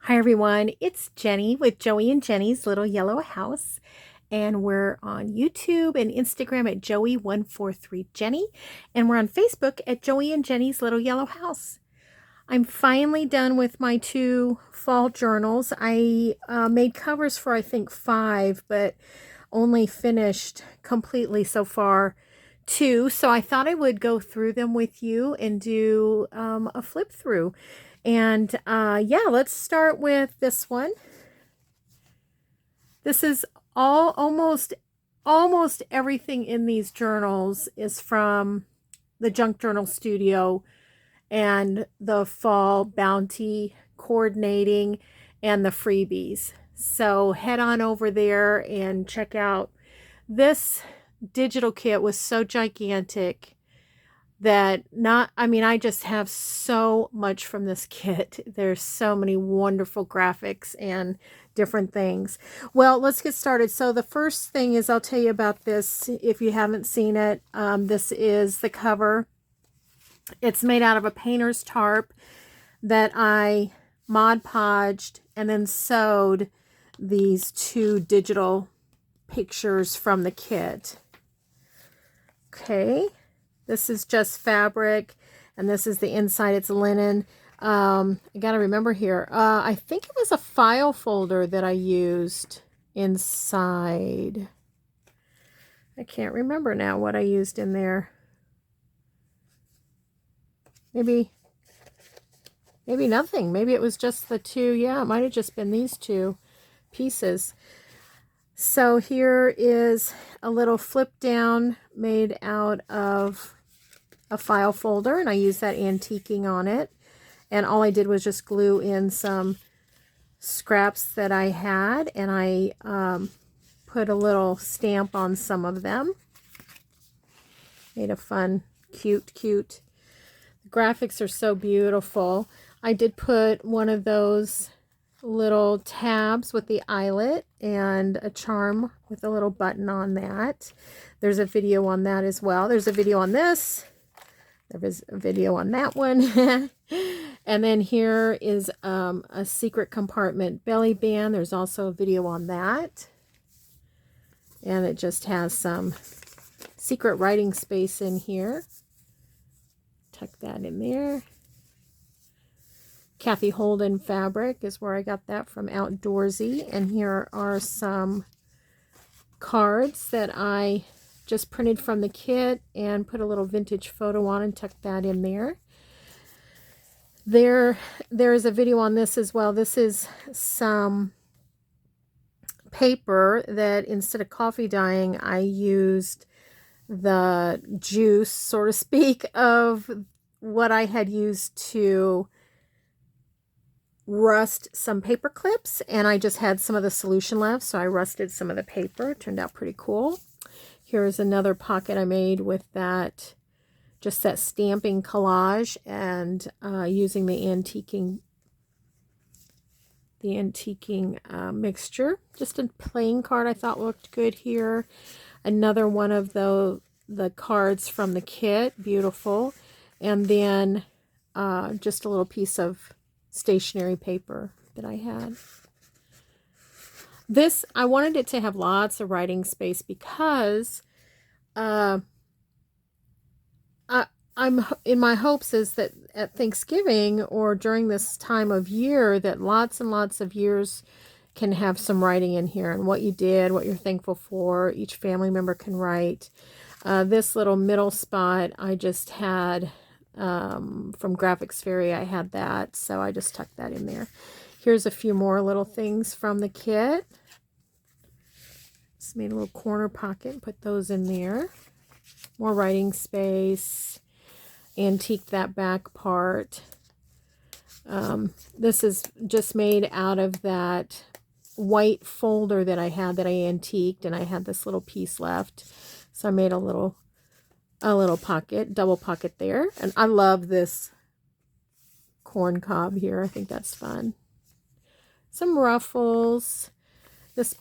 Hi everyone, it's Jenny with Joey and Jenny's Little Yellow House, and we're on YouTube and Instagram at Joey143Jenny, and we're on Facebook at Joey and Jenny's Little Yellow House. I'm finally done with my two fall journals. I made covers for I think 5, but only finished completely so far 2, so I thought I would go through them with you and do a flip through. And yeah, let's start with this one. This is almost everything in these journals is from the Junk Journal Studio and the fall bounty coordinating and the freebies. So head on over there and check out this digital kit. Was so gigantic that I just have so much from this kit. There's so many wonderful graphics and different things. Well, let's get started. So the first thing is I'll tell you about this if you haven't seen it. This is the cover. It's made out of a painter's tarp that I Mod Podged and then sewed these 2 digital pictures from the kit. Okay. This is just fabric, and this is the inside. It's linen. I got to remember here. I think it was a file folder that I used inside. I can't remember now what I used in there. Maybe nothing. Maybe it was just the 2. Yeah, it might have just been these 2 pieces. So here is a little flip down made out of a file folder, and I used that antiquing on it, and all I did was just glue in some scraps that I had, and I put a little stamp on some of them. Made a fun cute the graphics are so beautiful. I did put one of those little tabs with the eyelet and a charm with a little button on that. There's a video on that as well. There's a video on this. There was a video on that one. And then here is a secret compartment belly band. There's also a video on that. And it just has some secret writing space in here. Tuck that in there. Kathy Holden fabric is where I got that from Outdoorsy. And here are some cards that I just printed from the kit and put a little vintage photo on and tucked that in there. There is a video on this as well. This is some paper that instead of coffee dyeing, I used the juice, so to speak, of what I had used to rust some paper clips, and I just had some of the solution left, so I rusted some of the paper. It turned out pretty cool. Here's another pocket I made with that, just that stamping collage, and using the antiquing mixture. Just a plain card I thought looked good here. Another one of the cards from the kit, beautiful. And then just a little piece of stationery paper that I had. This, I wanted it to have lots of writing space because I'm in my hopes is that at Thanksgiving or during this time of year that lots and lots of years can have some writing in here and what you did, what you're thankful for. Each family member can write. This little middle spot I just had from Graphics Fairy. I had that, so I just tucked that in there. Here's a few more little things from the kit. Just made a little corner pocket and put those in there. More writing space. Antique that back part. This is just made out of that white folder that I had that I antiqued, and I had this little piece left. So I made a little pocket, double pocket there. And I love this corn cob here. I think that's fun. Some ruffles. This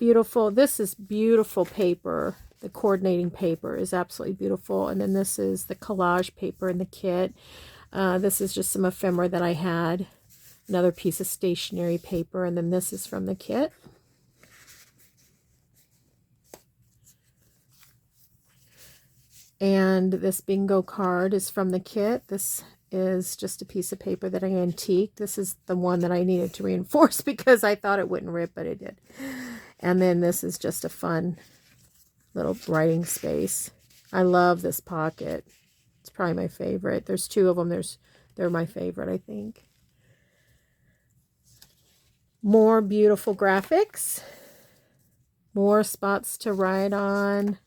is beautiful paper. The coordinating paper is absolutely beautiful. And then this is the collage paper in the kit. This is just some ephemera that I had Another piece of stationery paper, and then this is from the kit. And this bingo card is from the kit. This is just a piece of paper that I antiqued. This is the one that I needed to reinforce because I thought it wouldn't rip, but it did. And then this is just a fun little writing space. I love this pocket. It's probably my favorite. There's two of them. They're my favorite, I think. More beautiful graphics. More spots to write on.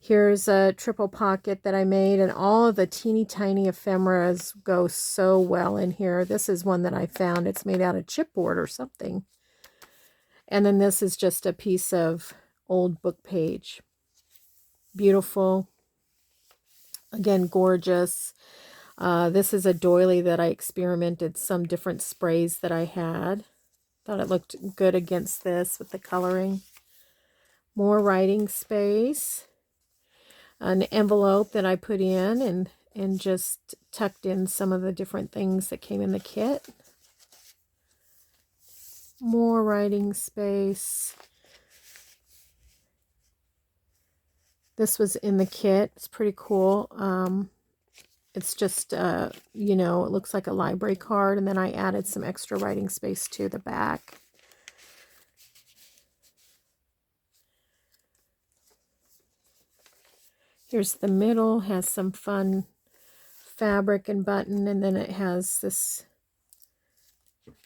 Here's a triple pocket that I made, and all of the teeny tiny ephemeras go so well in here. This is one that I found. It's made out of chipboard or something. And then this is just a piece of old book page. Beautiful. Again, gorgeous. This is a doily that I experimented some different sprays that I had. Thought it looked good against this with the coloring. More writing space. An envelope that I put in and just tucked in some of the different things that came in the kit. More writing space. This was in the kit. It's pretty cool. It's just, you know, it looks like a library card, and then I added some extra writing space to the back. Here's the middle, has some fun fabric and button, and then it has this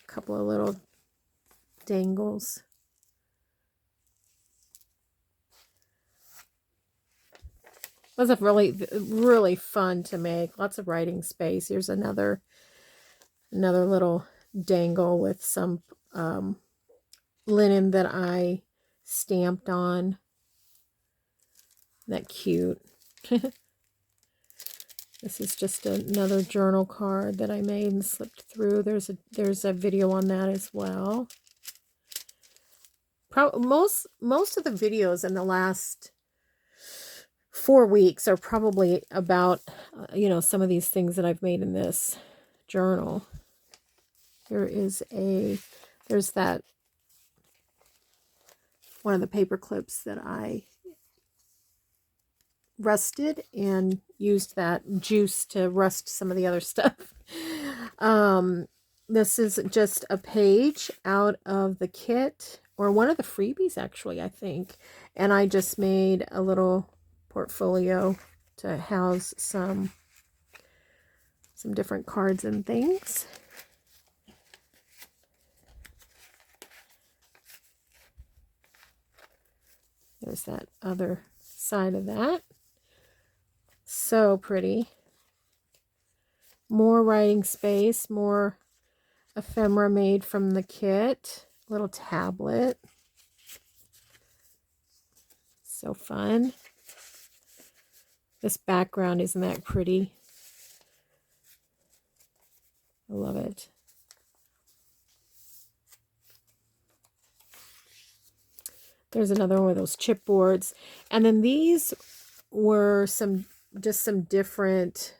couple of little dangles. It was a really fun to make. Lots of writing space. Here's another little dangle with some linen that I stamped on. Isn't that cute? This is just another journal card that I made and slipped through. There's a video on that as well. Most of the videos in the last 4 weeks are probably about you know, some of these things that I've made in this journal. There's that one of the paper clips that I rusted and used that juice to rust some of the other stuff. This is just a page out of the kit, or one of the freebies actually, I think, and I just made a little portfolio to house some different cards and things. There's that other side of that. So pretty. More writing space, more ephemera made from the kit. Little tablet. So fun. This background, isn't that pretty? I love it. There's another one of those chipboards. And then these were just some different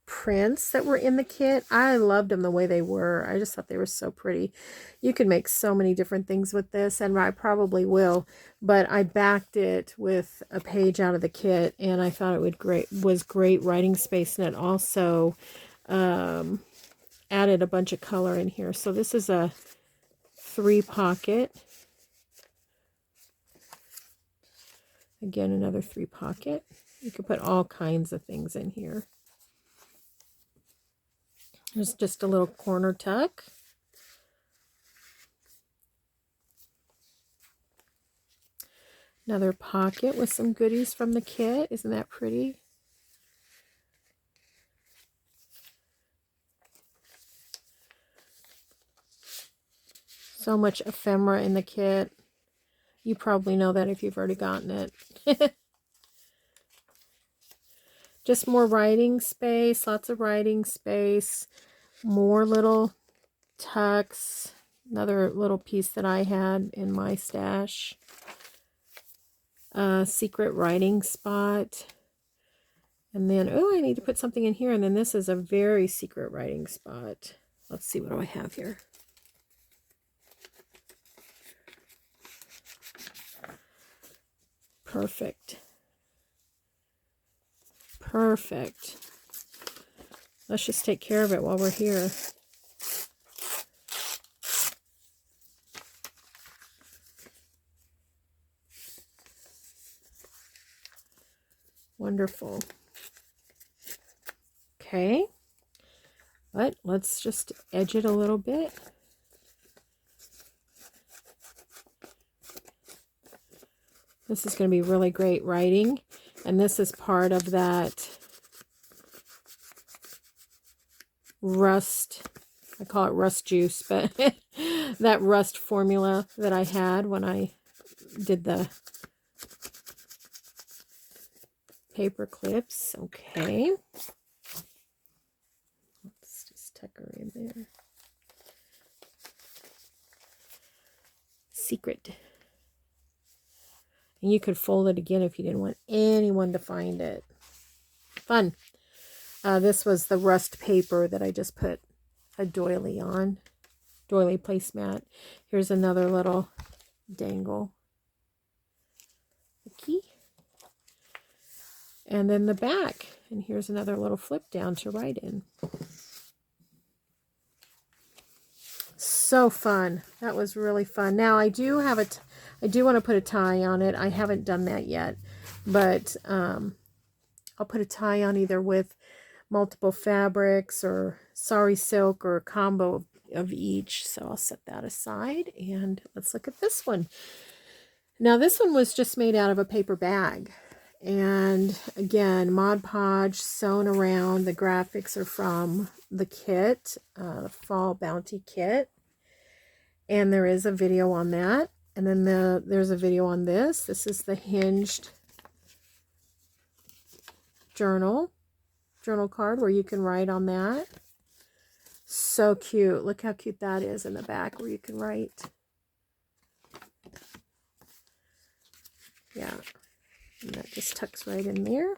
prints that were in the kit. I loved them the way they were. I just thought they were so pretty. You can make so many different things with this, and I probably will, but I backed it with a page out of the kit, and I thought it was great writing space, and it also added a bunch of color in here. So this is a 3 pocket. Again, another 3 pocket. You could put all kinds of things in here. There's just a little corner tuck. Another pocket with some goodies from the kit. Isn't that pretty? So much ephemera in the kit. You probably know that if you've already gotten it. Just more writing space, lots of writing space, more little tucks, another little piece that I had in my stash. Secret writing spot. And then, oh, I need to put something in here. And then this is a very secret writing spot. Let's see, what do I have here? Perfect. Perfect. Let's just take care of it while we're here. Wonderful. Okay. But let's just edge it a little bit. This is going to be really great writing. And this is part of that rust, I call it rust juice, but that rust formula that I had when I did the paper clips. Okay. Let's just tuck her in there. Secret. And you could fold it again if you didn't want anyone to find it. Fun. This was the rust paper that I just put a doily on. Doily placemat. Here's another little dangle. The key. And then the back. And here's another little flip down to write in. So fun. That was really fun. Now I do have I do want to put a tie on it. I haven't done that yet, but I'll put a tie on either with multiple fabrics or sari silk or a combo of each. So I'll set that aside and let's look at this one. Now this one was just made out of a paper bag. And again, Mod Podge sewn around. The graphics are from the kit, the Fall Bounty kit. And there is a video on that. And then there's a video on this. This is the hinged journal card where you can write on that. So cute. Look how cute that is in the back where you can write. Yeah. And that just tucks right in there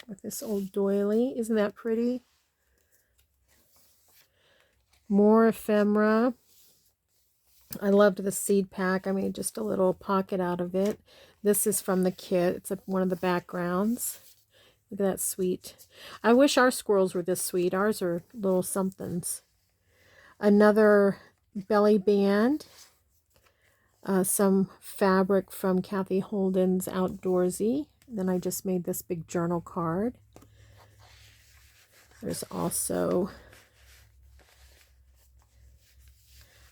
with this old doily. Isn't that pretty? More ephemera. I loved the seed pack. I made just a little pocket out of it. This is from the kit. It's one of the backgrounds. Look at that sweet. I wish our squirrels were this sweet. Ours are little somethings. Another belly band. Some fabric from Kathy Holden's Outdoorsy. Then I just made this big journal card. There's also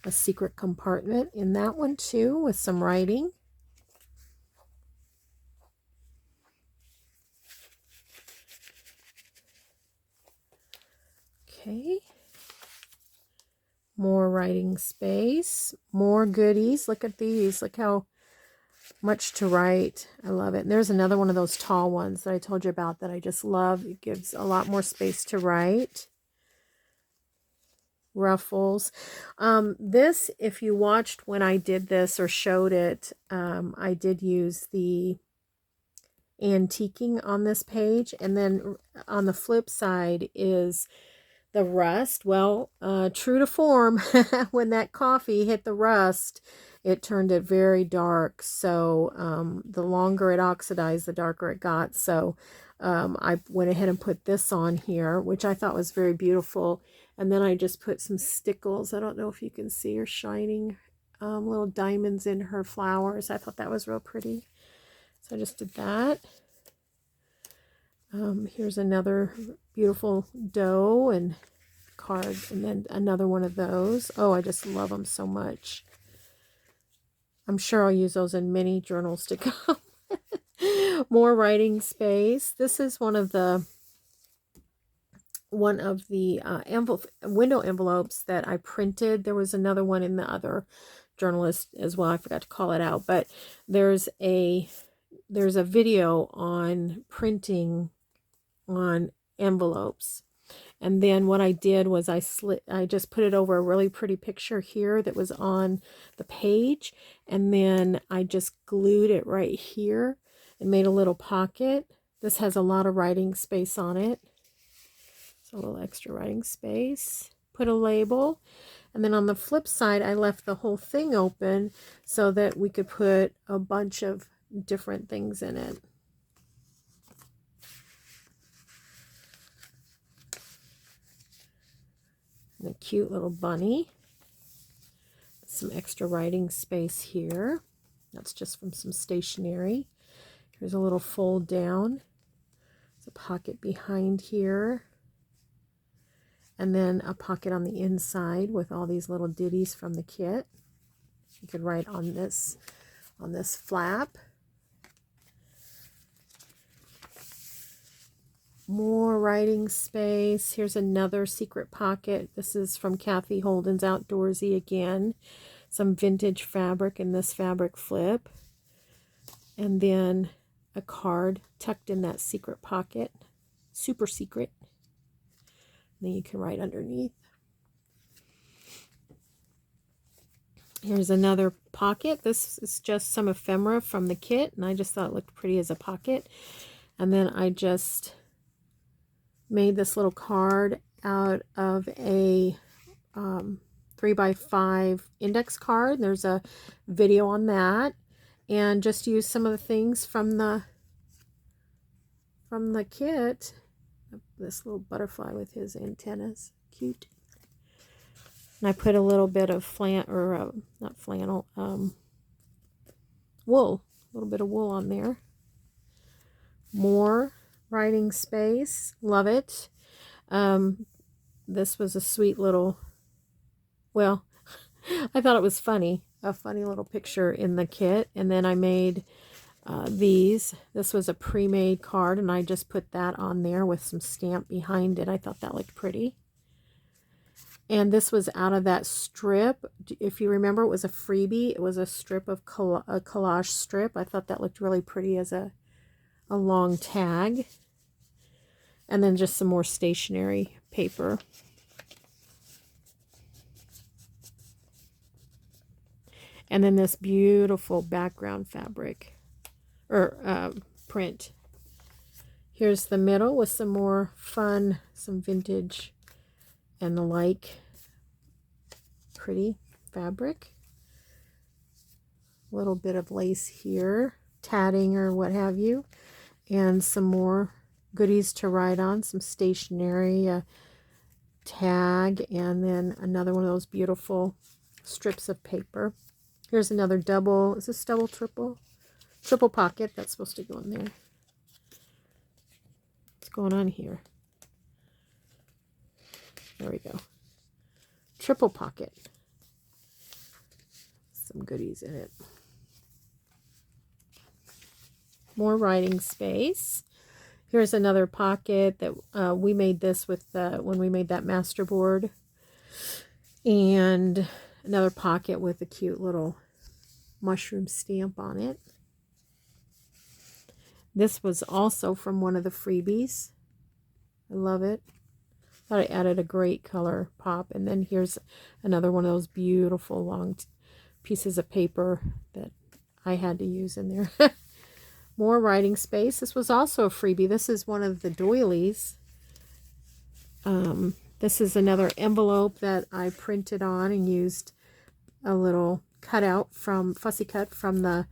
a secret compartment in that one too with some writing. Okay. More writing space, more goodies. Look at these. Look how much to write. I love it. And there's another one of those tall ones that I told you about that I just love. It gives a lot more space to write. Ruffles. This, if you watched when I did this or showed it, I did use the antiquing on this page. And then on the flip side is the rust. Well, true to form, when that coffee hit the rust, it turned it very dark. So the longer it oxidized, the darker it got. So I went ahead and put this on here, which I thought was very beautiful. And then I just put some stickles. I don't know if you can see her shining little diamonds in her flowers. I thought that was real pretty. So I just did that. Here's another beautiful doe and card, and then another one of those. Oh, I just love them so much. I'm sure I'll use those in many journals to come. More writing space. This is one of the window envelopes that I printed. There was another one in the other journalist as well. I forgot to call it out, but there's a video on printing on envelopes. And then what I did was I just put it over a really pretty picture here that was on the page, and then I just glued it right here and made a little pocket. This has a lot of writing space on it. a little extra writing space. Put a label. And then on the flip side, I left the whole thing open so that we could put a bunch of different things in it. And a cute little bunny. Some extra writing space here. That's just from some stationery. Here's a little fold down. There's a pocket behind here. And then a pocket on the inside with all these little ditties from the kit. You could write on this flap. More writing space. Here's another secret pocket. This is from Kathy Holden's Outdoorsy again. Some vintage fabric in this fabric flip. And then a card tucked in that secret pocket. Super secret. And then you can write underneath. Here's another pocket. This is just some ephemera from the kit, and I just thought it looked pretty as a pocket. And then I just made this little card out of a 3x5 index card. There's a video on that, and just use some of the things from the kit. This little butterfly with his antennas, cute. And I put a little bit of not flannel, wool, a little bit of wool on there. More writing space, love it. This was a sweet little, well, I thought it was funny, a funny little picture in the kit. And then I made these. This was a pre-made card, and I just put that on there with some stamp behind it. I thought that looked pretty. And this was out of that strip. If you remember, it was a freebie. It was a strip of a collage strip. I thought that looked really pretty as a long tag. And then just some more stationery paper. And then this beautiful background fabric or print. Here's the middle with some more fun, some vintage and the like pretty fabric. A little bit of lace here, tatting or what have you, and some more goodies to write on, some stationery, a tag, and then another one of those beautiful strips of paper. Here's another double, is this double, triple? Triple pocket, that's supposed to go in there. What's going on here? There we go. Triple pocket. Some goodies in it. More writing space. Here's another pocket that we made this with when we made that masterboard. And another pocket with a cute little mushroom stamp on it. This was also from one of the freebies. I love it. Thought I added a great color pop. And then here's another one of those beautiful long pieces of paper that I had to use in there. More writing space. This was also a freebie. This is one of the doilies. This is another envelope that I printed on and used a little cutout from Fussy Cut from the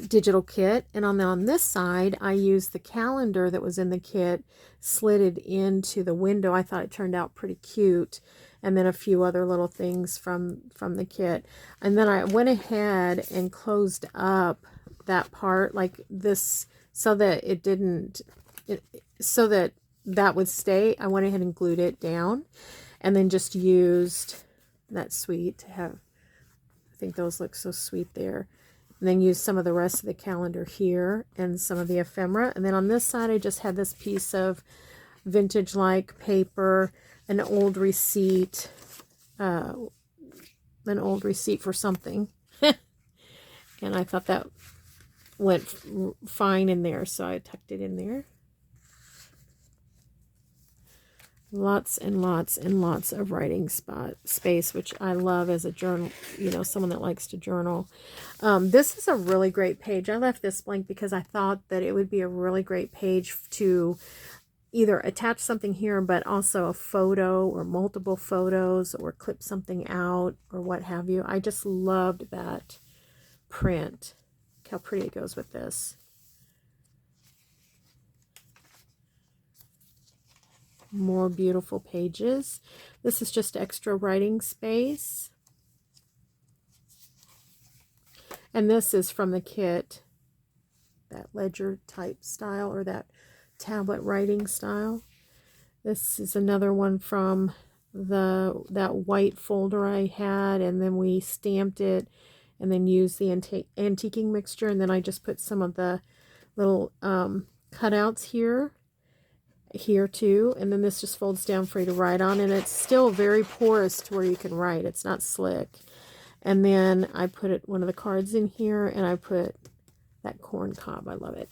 digital kit. And on this side, I used the calendar that was in the kit, slitted into the window. I thought it turned out pretty cute. And then a few other little things from the kit. And then I went ahead and closed up that part like this so that it didn't, so that would stay. I went ahead and glued it down and then just used that sweet to have, I think those look so sweet there. And then use some of the rest of the calendar here and some of the ephemera. And then on this side, I just had this piece of vintage-like paper, an old receipt for something. And I thought that went fine in there, so I tucked it in there. Lots and lots and lots of writing space, which I love as a journal, someone that likes to journal. This is a really great page. I left this blank because I thought that it would be a really great page to either attach something here, but also a photo or multiple photos, or clip something out or what have you. I just loved that print. Look how pretty it goes with this. More beautiful pages. This is just extra writing space. And this is from the kit, that ledger type style, or that tablet writing style. This is another one from that white folder I had, and then we stamped it and then used the antiquing mixture, and then I just put some of the little cutouts here too, and then this just folds down for you to write on, and it's still very porous to where you can write. It's not slick. And then I put one of the cards in here, and I put that corn cob. I love it.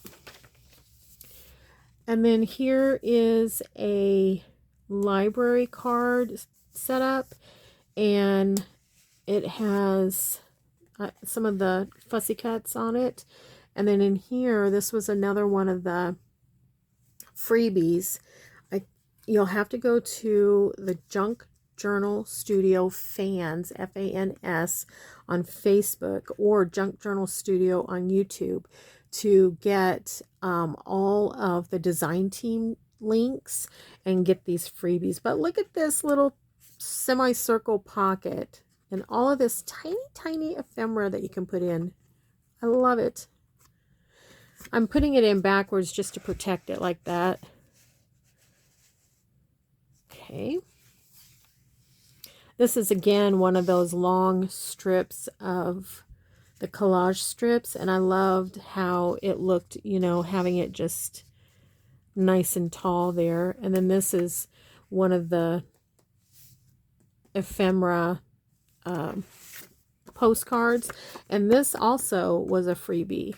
And then here is a library card setup, and it has some of the fussy cuts on it. And then in here, this was another one of the freebies. You'll have to go to the Junk Journal Studio Fans, F-A-N-S, on Facebook, or Junk Journal Studio on YouTube to get all of the design team links and get these freebies. But look at this little semicircle pocket and all of this tiny, tiny ephemera that you can put in. I love it. I'm putting it in backwards just to protect it like that. Okay. This is again one of those long strips of the collage strips, and I loved how it looked, you know, having it just nice and tall there. And then this is one of the ephemera postcards, and this also was a freebie.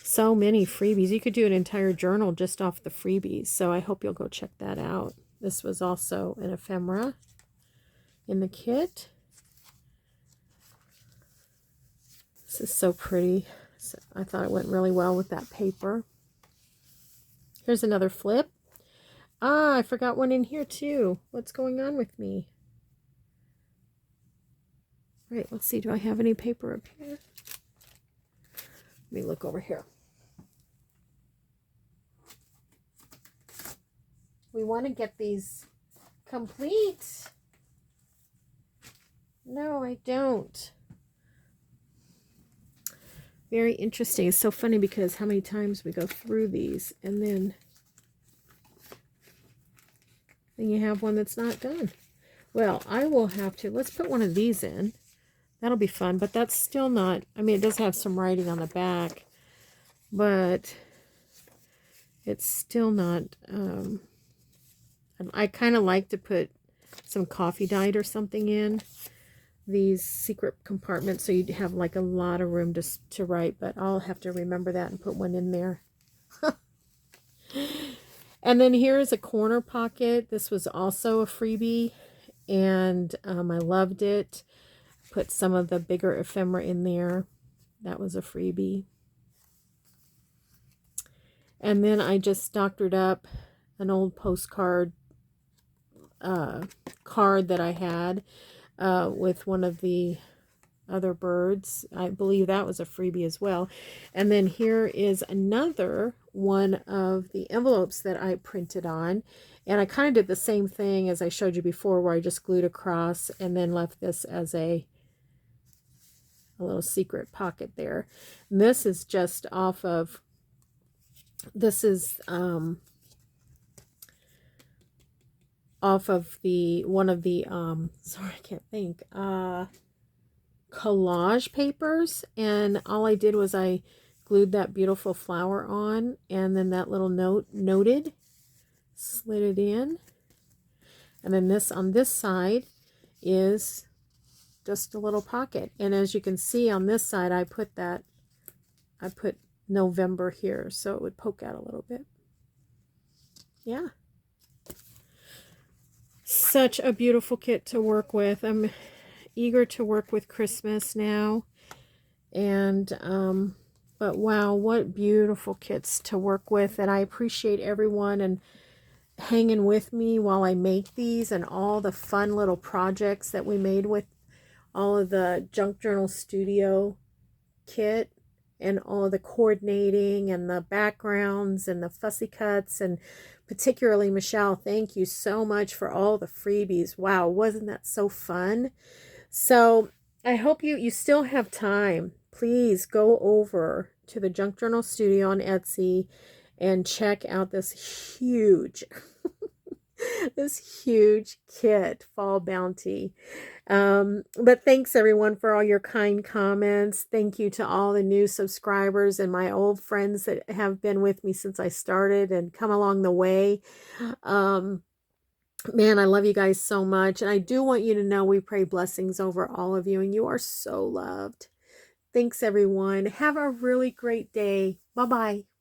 So many freebies. You could do an entire journal just off the freebies, so I hope you'll go check that out. This was also an ephemera in the kit. This is so pretty. So I thought it went really well with that paper. Here's another flip. Ah, I forgot one in here too. What's going on with me? Right, let's see. Do I have any paper up here? Let me look over here. We want to get these complete. No, I don't. Very interesting. It's so funny because how many times we go through these, and then you have one that's not done. Well, I will have to, let's put one of these in. That'll be fun, but that's still not, I mean, it does have some writing on the back, but it's still not, I kind of like to put some coffee dyed or something in these secret compartments, so you'd have like a lot of room to write, but I'll have to remember that and put one in there. And then here is a corner pocket. This was also a freebie, and I loved it. Put some of the bigger ephemera in there. That was a freebie. And then I just doctored up an old postcard card that I had with one of the other birds. I believe that was a freebie as well. And then here is another one of the envelopes that I printed on. And I kind of did the same thing as I showed you before, where I just glued across and then left this as a little secret pocket there. And this is just off of, this is off of the one of the sorry, I can't think, collage papers, and all I did was I glued that beautiful flower on, and then that little note noted, slid it in, and then this on this side is just a little pocket. And as you can see on this side, I put November here so it would poke out a little bit. Yeah, such a beautiful kit to work with. I'm eager to work with Christmas now, and but wow, what beautiful kits to work with. And I appreciate everyone, and hanging with me while I make these and all the fun little projects that we made with all of the Junk Journal Studio kit and all of the coordinating and the backgrounds and the fussy cuts, and particularly Michelle, thank you so much for all the freebies. Wow, wasn't that so fun? So I hope you still have time. Please go over to the Junk Journal Studio on Etsy and check out this huge this huge kit, Fall Bounty. But thanks everyone for all your kind comments. Thank you to all the new subscribers and my old friends that have been with me since I started and come along the way. Man, I love you guys so much. And I do want you to know we pray blessings over all of you, and you are so loved. Thanks everyone. Have a really great day. Bye-bye.